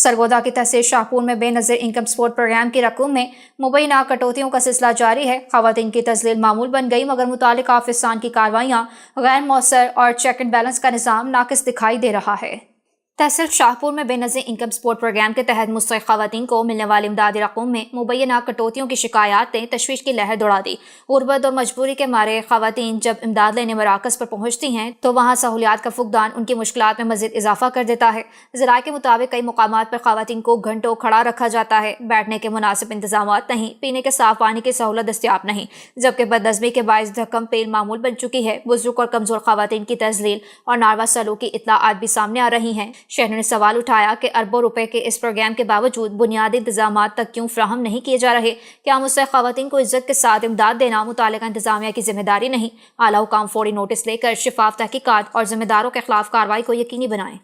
सरगोदा की तहसील शाहपुर में Benazir income support programme की रकूम में मुबैना कटौतियों का सिलसिला जारी है। ख़वातीन की तज़लील मामूल बन गई, मगर मुतालिका ऑफिसान की कार्रवाइयाँ गैर मौसर और चेक एंड बैलेंस का निज़ाम नाकिस दिखाई दे रहा है। तहसील शाहपुर में बेनज़ीर इनकम सपोर्ट प्रोग्राम के तहत मुस्तहिक़ ख़वातीन को मिलने वाली इमदादी रकूम में मुबैना कटौतियों की शिकायत ने तशवीश की लहर दौड़ा दी। गुर्बत और मजबूरी के मारे ख़वातीन जब इमदाद लेने मराकज़ पर पहुँचती हैं तो वहाँ सहूलियात का फुकदान उनकी मुश्किलात में मज़ीद इजाफा कर देता है। ज़राए के मुताबिक कई मुकामात पर ख़वातीन को घंटों खड़ा रखा जाता है, बैठने के मुनासिब इंतजाम नहीं, पीने के साफ पानी की सहूलत दस्तियाब नहीं, जबकि बदनज़मी के बायस धक्कम पेल मामूल बन चुकी है। बुजुर्ग और कमज़ोर ख़वातीन की तज़लील और नारवा सलूक की इत्तलाआत भी सामने आ रही हैं। शहरों ने सवाल उठाया कि अरबों रुपए के इस प्रोग्राम के बावजूद बुनियादी इंतजाम तक क्यों फ्राहम नहीं किए जा रहे। क्या मुस्तहिक़ ख़वातीन को इज्जत के साथ इमदाद देना मुतालिका इंतजामिया की जिम्मेदारी नहीं? आला हुकाम फौरी नोटिस लेकर शफाफ तहकीकात और जिम्मेदारों के खिलाफ कार्रवाई को यकीनी बनाएं।